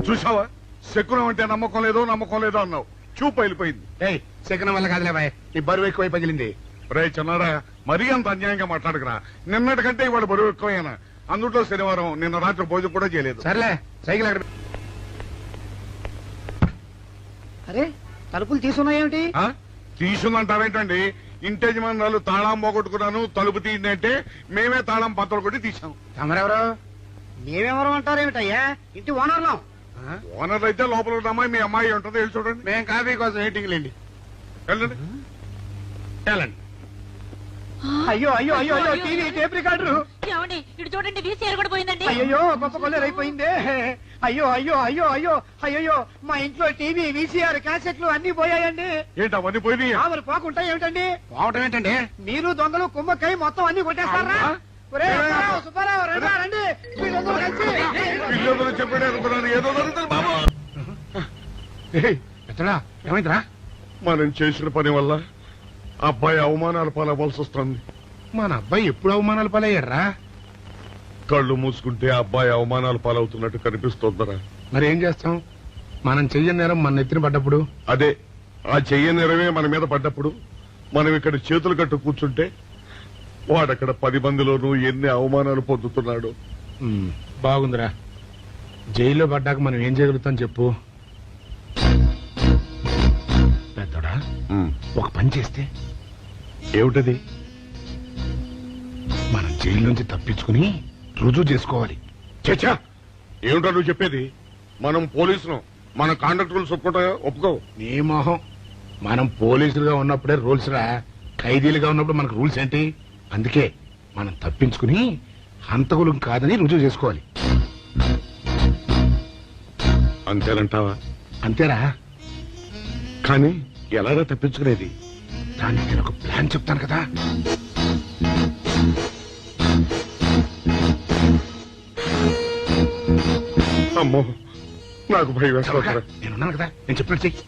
చూసావా, శకునం అంటే నమ్మకం లేదో అన్నావు. చూపు వెళ్ళిపోయింది. ఏయ్ శకనం వల్ల కాదులే బాయ్, నీ బరువు ఎక్కువై పగిలింది. రే చిన్నారా, మరీ అంత అన్యాయంగా మాట్లాడకురా. నిన్నటికంటే ఇవాళ బరువు ఎక్కువైనా. అందులో శనివారం నిన్న రాత్రి భోజనం కూడా చేయలేదు. సర్లే సైకిల్ అక్కడ అరే తలుపులు తీసున్నాయేమిటి? తీసుందంటారేంటండి? ఇంటి యజమానురాలు తాళం పోగొట్టుకున్నాను తలుపు తీయండి అంటే మేమే తాళం పత్తలు కొట్టి తీసాం. తమరెవరు? మేమెవరం అంటారేమిటయ్యా? ఇంటి ఓనర్లం. ఓనర్ అయితే లోపల ఉన్న అమ్మాయి మీ అమ్మాయి ఉంటుందో వెళ్ళి చూడండి. మేము కాఫీ కోసం వెయిటింగ్ లేండి. వెళ్ళండి వెళ్ళండి. అయ్యో అయ్యో అయ్యో అయ్యో టీవీ టేప్ రికార్డర్. ఏమండి ఇటు చూడండి వీసీఆర్ కూడా పోయిందండి. అయ్యో గొప్ప కొల్లేరైపోయిందే. అయ్యో అయ్యో అయ్యో అయ్యో అయ్యో మా ఇంట్లో టీవీ వీసీఆర్ క్యాసెట్లు అన్ని పోయాయండి. ఏంటి అవన్నీ పోయినాయి? మరి పోకుంటా ఏమిటండి? పోవటం ఏంటండి? మీరు దొంగలు కుమ్మక్కై మొత్తం అన్ని కొట్టేస్తారా? ఒరే సుబ్బారావు, సుబ్బారావు, రండి, రండి. మీరందరూ కలిసి పిల్లలు చెప్పాడు అనుకున్నాను, ఏదో జరుగుతుంది బాబు. ఎత్తడా ఏమైందిరా? మనం చేసిన పని వల్ల అబ్బాయి అవమానాలు పాలవలసి వస్తుంది. మన అబ్బాయి ఎప్పుడు అవమానాలు పాలయ్యారా? కళ్ళు మూసుకుంటే అబ్బాయి అవమానాలు పాలవుతున్నట్టు కనిపిస్తోందరా. మరి ఏం చేస్తాం? మనం చెయ్యని నేరం మన నెత్తిన పడ్డప్పుడు, అదే ఆ చెయ్య నెరవే మన మీద పడ్డప్పుడు మనం ఇక్కడ చేతులు కట్టు కూర్చుంటే వాడక్కడ 10 మందిలోనూ ఎన్ని అవమానాలు పొందుతున్నాడు. బాగుందిరా. జైల్లో పడ్డాక మనం ఏం చేయగలుగుతాం చెప్పు? పెద్దోడా ఒక పని చేస్తే ఏమిటది? మనం జైలు నుంచి తప్పించుకుని రుజువు చేసుకోవాలి. చచ్చా, ఏమిటో నువ్వు చెప్పేది? మనం పోలీసులు, మన కాంట్రాక్టర్లు ఒప్పుకో. నీ మొహం. మనం పోలీసులుగా ఉన్నప్పుడే రూల్స్ రా. ఖైదీలుగా ఉన్నప్పుడు మనకు రూల్స్ ఏంటి? అందుకే మనం తప్పించుకుని హంతకులు కాదని రుజువు చేసుకోవాలి. అంతేనంటావా? అంతేరా. కానీ ఎలాగా తప్పించుకునేది? దానికి నేను ఒక ప్లాన్ చెప్తాను కదా. అమ్మో, నాకు భయం వేస్తారా. నేనున్నాను కదా, నేను చెప్పినట్టు చెయ్యి.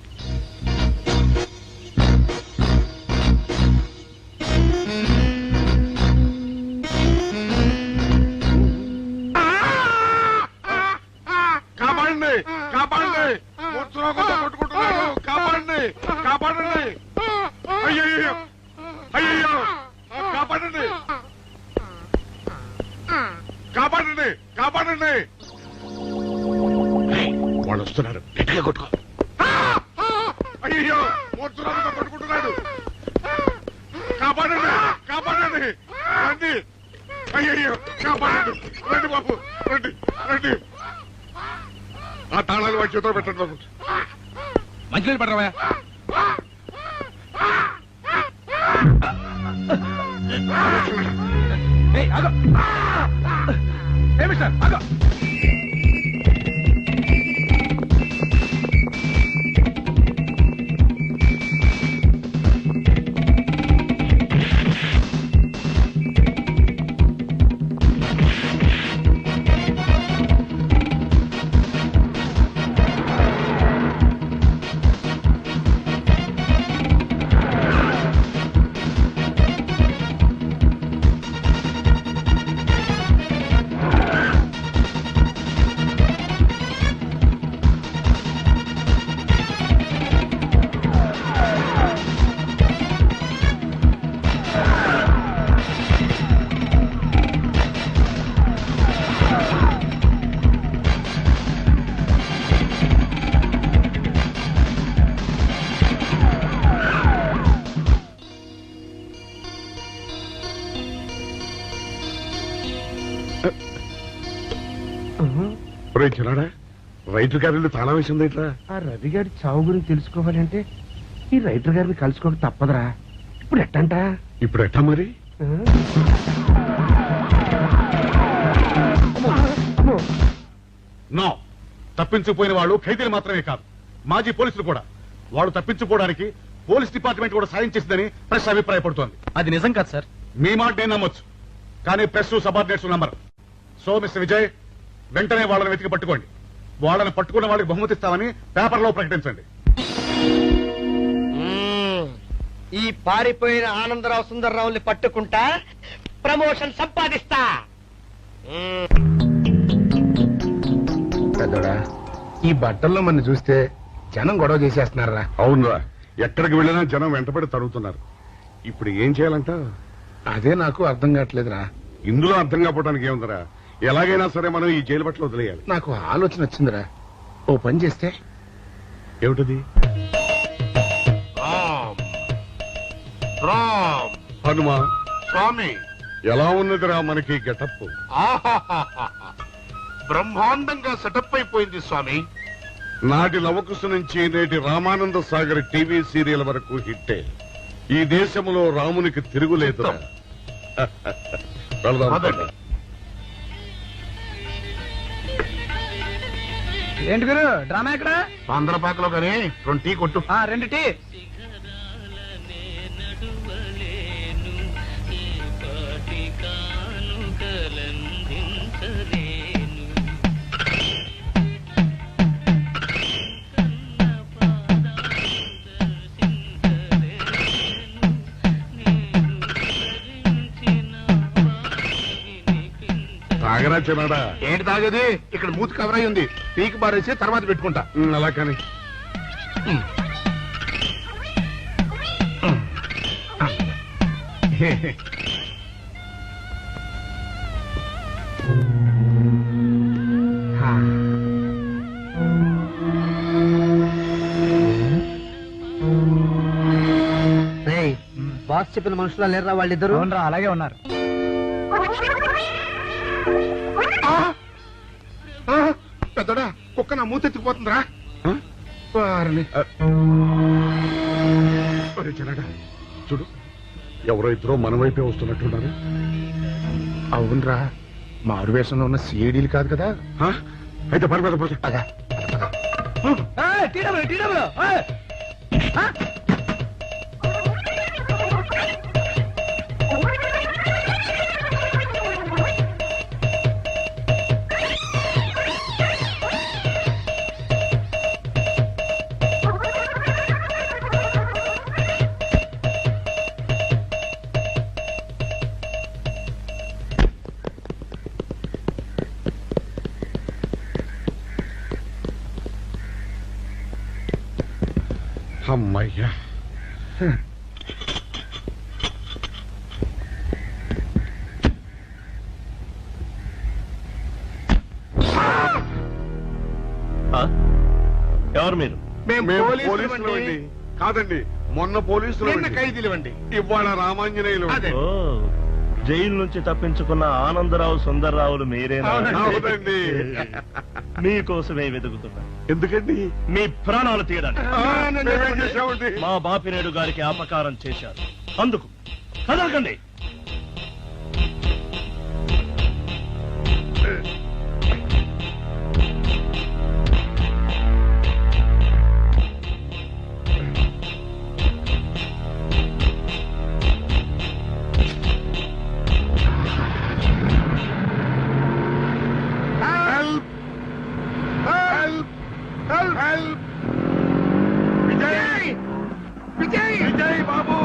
కాపాడండి, కాపాడండి, మూర్ఛలోకంతో కొట్టుకుంటున్నాడు. కాపాడండి, కాపాడండి. అయ్యయ్యో, అయ్యయ్యో, కాపాడండి, కాపాడండి, కాపాడండి. వాళ్ళు వస్తున్నారు, గట్టిగా కొట్టుకో. అయ్యో, మూర్ఛలోకంతో కొట్టుకుంటున్నాడు. కాపాడండి, కాపాడండి, రండి. అయ్యయ్యో, కాపాడండి, రండి బాబు, రండి, రండి. ఆ తాళాలు వాడి చేతిలో పెట్టండి బాబు. మంచినీళ్ళు పడరావా? ఏమి సార్ ఆగో. చిన్నాడా, రైతు గారిని తాళం వేసింది ఇట్లా. ఆ రవి గారి చావు గురించి తెలుసుకోవాలంటే ఈ రైటర్ గారిని కలుసుకోక తప్పదురా. ఇప్పుడు ఎట్టంట? ఇప్పుడు ఎట్టా మరి? నో, తప్పించుకుపోయిన వాళ్ళు ఖైదీలు మాత్రమే కాదు, మాజీ పోలీసులు కూడా. వాళ్ళు తప్పించుకోవడానికి పోలీస్ డిపార్ట్మెంట్ కూడా సాయం చేసిందని ప్రెస్ అభిప్రాయపడుతోంది. అది నిజం కాదు సార్. మీ మాట నేను నమ్మొచ్చు, కానీ press subordinates number. So mister Vijay, వెంటనే వాళ్ళని వెతికి పట్టుకోండి. వాళ్ళని పట్టుకున్న వాళ్ళకి బహుమతి ఇస్తామని పేపర్లో ప్రకటించండి. ఈ పారిపోయిన ఆనందరావు సుందర్రావుని పట్టుకుంటా ప్రమోషన్ సంపాదిస్తా. పెద్దోడా, ఈ బట్టల్లో మన చూస్తే జనం గొడవ చేసేస్తున్నారా. అవునరా, ఎక్కడికి వెళ్ళినా జనం వెంటబడి తరుగుతున్నారు. ఇప్పుడు ఏం చేయాలంట? అదే నాకు అర్థం కావట్లేదురా. ఇందులో అర్థం కాకపోవడానికి ఏముందిరా? ఎలాగైనా సరే మనం ఈ జైలు బట్టలు వదిలేయాలి. నాకు ఆలోచన వచ్చిందిరా. ఓ పని చేస్తే. ఏమిటది? హనుమా స్వామి, ఎలా ఉన్నదిరా మనకి గెటప్? బ్రహ్మాండంగా సెటప్ అయిపోయింది స్వామి. నాటి లవకుశ నుంచి నేటి రామానంద సాగర్ టీవీ సీరియల్ వరకు హిట్టే. ఈ దేశంలో రామునికి తిరుగులేదురా. వెళదాం. ఏంటి గురు డ్రామా ఎక్కడ? పాందరపాకలో కానీ 2 టీ కొట్టు. 2 టీ. తాగరా చిన్నాడా? ఏంటి తాగేది? ఇక్కడ మూతి కవర్ అయి ఉంది. పీకి బారేసి తర్వాత పెట్టుకుంటా. అలా కానీ బాస్ చెప్పిన మనుషులా లేరా వాళ్ళిద్దరు? అలాగే ఉన్నారు. పెద్దడా, కుక్క నా మూతెత్తిపోతుందిరా. వారిని. ఒరే చిన్నాడా, చూడు, ఎవరో ఇద్దరు మన వైపే వస్తున్నట్టున్నారు. అవునరా, మారు వేషంలో ఉన్న సీడీలు కాదు కదా. అయితే పర్లేదు పద. అమ్మయ్యా, ఎవరు మీరు? మేము పోలీసులమండి. కాదండి, మొన్న పోలీసులు ఖైదీలు. ఇవాళ రామాంజనేయులు. ఓ, జైలు నుంచి తప్పించుకున్న ఆనందరావు సుందర్రావులు మీరేనా? అవునండి. మీకోసమే వెతుకుతున్నా. ఎందుకండి? మీ ప్రాణాలు తీయడానికి. మేమేం చేశామండి? మా బాపినేడు గారికి అపకారం చేశారు, అందుకు కదలకండి. విజయ్ బాబు,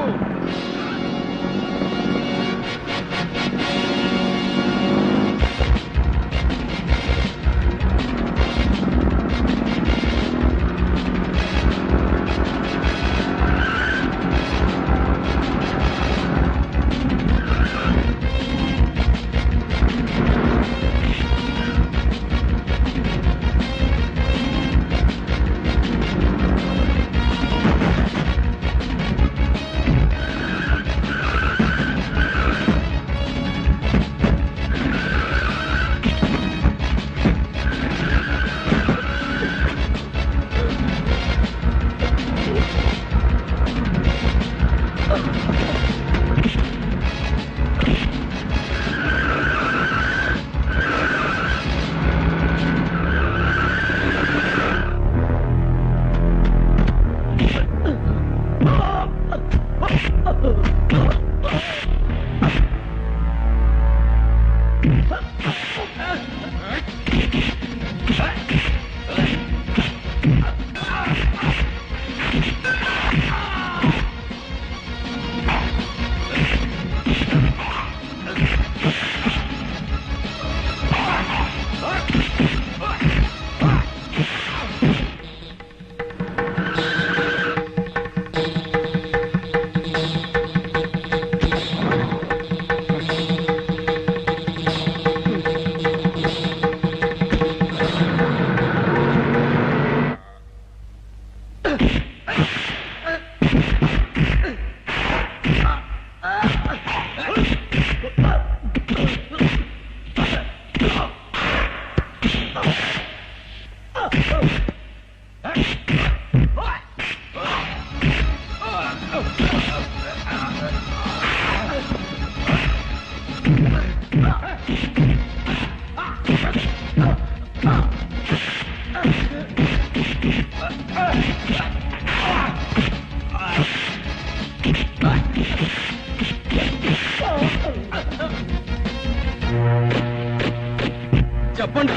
చెప్పండి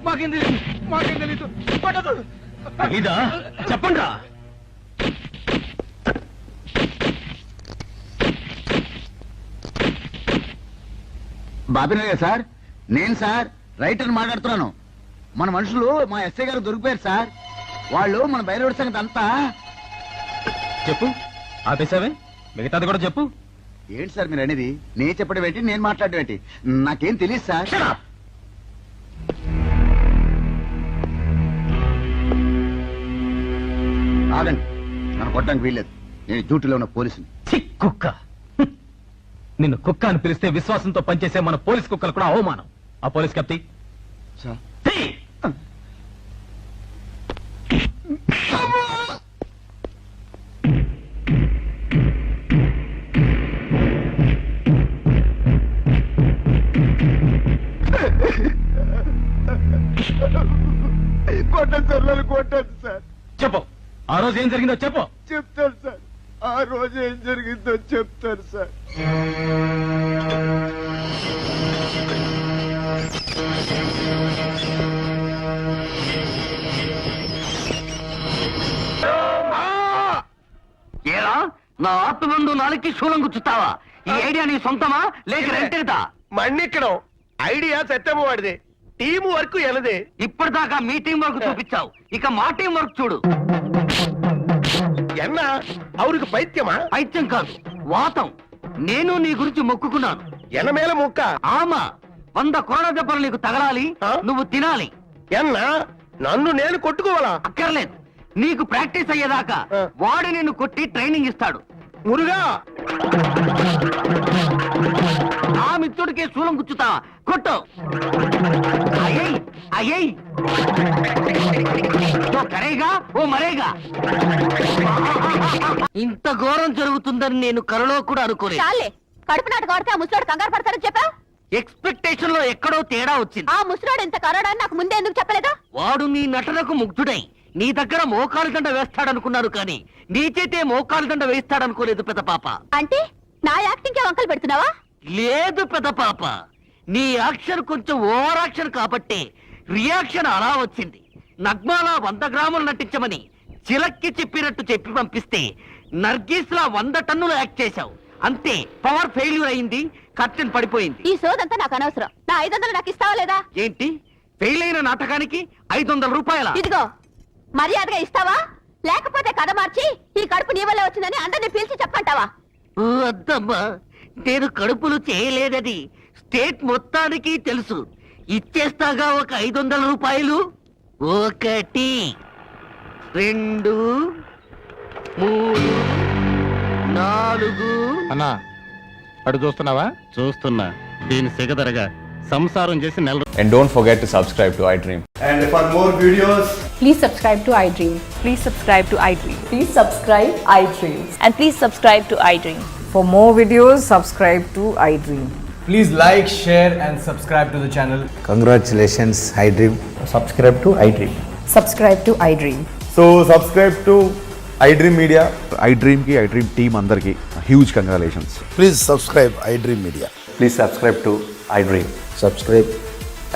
మాకేం తెలీదు ఇదా చెప్పండి బాబినయ్య సార్, నేను సార్ రైటర్ మాట్లాడుతున్నాను. మన మనుషులు మా ఎస్ఐ గారు దొరికిపోయారు సార్. వాళ్ళు మన బయలుదేరి సంగతి అంతా. చెప్పు, ఆపేసావే, మిగతాది కూడా చెప్పు. ఏంటి సార్ మీరు అనేది? నేను చెప్పడం ఏంటి, నేను మాట్లాడడం ఏంటి? నాకేం తెలియదు సార్. ఆగండి, నన్ను కొట్టడానికి వీల్లేదు. నేను డ్యూటీలో ఉన్న పోలీసుని. కుక్క, నిన్ను కుక్క అని పిలిస్తే విశ్వాసంతో పనిచేసే మన పోలీస్ కుక్కలు కూడా అవమానం. ఆ పోలీస్ కప్తి సార్ కొట్టండి సార్, నన్ను కొట్టండి సార్. చెప్పు, ఆ రోజు ఏం జరిగిందో చెప్పు. చెప్తాను సార్, ఆ రోజు ఏం జరిగిందో చెప్తాను సార్. ఏరా, నా ఆత్మబంధు నాలుగుకి శూలం గుచ్చుతావా? ఈ ఐడియా నీ సొంతమా లేక రెంటేదా? మన్నిక్కడం ఐడియా సత్యము వాడిదే, టీం వర్క్ ఎలదే. ఇప్పటిదాకా మీ టీం వర్క్ చూపించావు, ఇక మా టీం వర్క్ చూడు. ఎన్నా అవరికి పైత్యమా? పైత్యం కాదు, వాతం. నేను నీ గురించి మొక్కుకున్నాను. ఎనమేల ముక్క ఆమా, 100 కొరడ దెబ్బలు నీకు తగలాలి, ఆ? నువ్వు తినాలి. ఎన్నా నన్ను నేను కొట్టుకోవాలా? అక్కర్లేదు, నీకు ప్రాక్టీస్ అయ్యేదాకా ఆ. వాడు నిన్ను కొట్టి ట్రైనింగ్ ఇస్తాడు. మురుగా ఆ మిత్రుడికి శూలం గుచ్చుతావా? కొట్టు. అయ్యయ్ అయ్యయ్, ఓ కరేగా ఓ మరేగా. ఇంత ఘోరం జరుగుతుందని నేను కలలో కూడా అనుకోలేదు. చాలే, కడుపు నాటకం ఆడితే ఆ ముసలాడు కంగారు పడతారని చెప్పావు. ఎక్స్పెక్టేషన్ లో ఎక్కడో తేడా వచ్చింది. ఆ ముసలాడు ఇంత కరోడాన్ని నాకు ముందే ఎందుకు చెప్పలేదా? వాడు నీ నటనకు ముగ్ధుడై నీ దగ్గర మోకాలు దండ వేస్తాడనుకున్నాను, కానీ నీ చేతే మోకాలు దండ వేస్తాడనుకోలేదు పెద్ద పాప. అంటే నా యాక్టింగ్ కి వంకలు పెడుతున్నావా? లేదు పెద్ద పాప, నీ యాక్షన్ కొంచెం ఓవర్ యాక్షన్ కాబట్టి రియాక్షన్ అలా వచ్చింది. నగ్మాలా 100 గ్రాములు నటించమని చిలక్కి చెప్పినట్టు చెప్పి పంపిస్తే నర్గీస్ లా 100 టన్నులు యాక్ట్ చేశావు. అంతే, పవర్ ఫెయిల్యూర్ అయింది, కర్టెన్ పడిపోయింది. ఈ సోదంతా నాకు అనవసరం. నా 500 నాకు ఇస్తావా లేదా? ఏంటి, ఫెయిల్ అయిన నాటకానికి 500 రూపాయల? ఇదిగో, మర్యాదగా ఇస్తావా లేకపోతే కథ మార్చి ఈ కడుపు నీ వల్లే వచ్చిందని అందరిని పిలిచి చెప్పంటావా? వద్దమ్మా, నేను కడుపులు చేయలేదని స్టేట్ మొత్తానికి తెలుసు. ఇచ్చేస్తాగా ఒక 500 రూపాయలు. 1 2 3 4. అన్నా అడు చూస్తున్నావా? చూస్తున్నా. దీని సిగదరగా సంసారం చేసి నెల. And don't forget to subscribe to iDream. And for more videos, Please subscribe to iDream. Please subscribe to iDream. Please subscribe iDream. And please subscribe to iDream. For more videos, subscribe to iDream. Please like, share, and subscribe to the channel. congratulations, iDream. Subscribe to iDream. Subscribe to iDream. So subscribe to iDream Media. iDream కి iDream team అందరికి huge congratulations. Please subscribe iDream Media. Please subscribe to iDream. Subscribe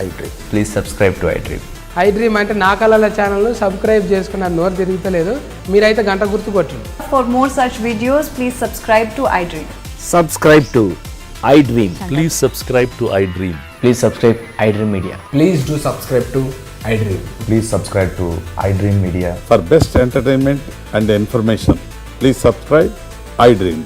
iDream. Please subscribe to iDream. iDream అంటే నా కళల channel subscribe చేసుకున్న నోరు తిరుగుతలేదు. మీరైతే గంట గుర్తు కొట్టండి. For more such videos, please subscribe to iDream. Subscribe to iDream. Please subscribe to iDream. Please subscribe iDream Media. Please do subscribe to iDream. Please subscribe to iDream Media. For best entertainment and information please subscribe iDream.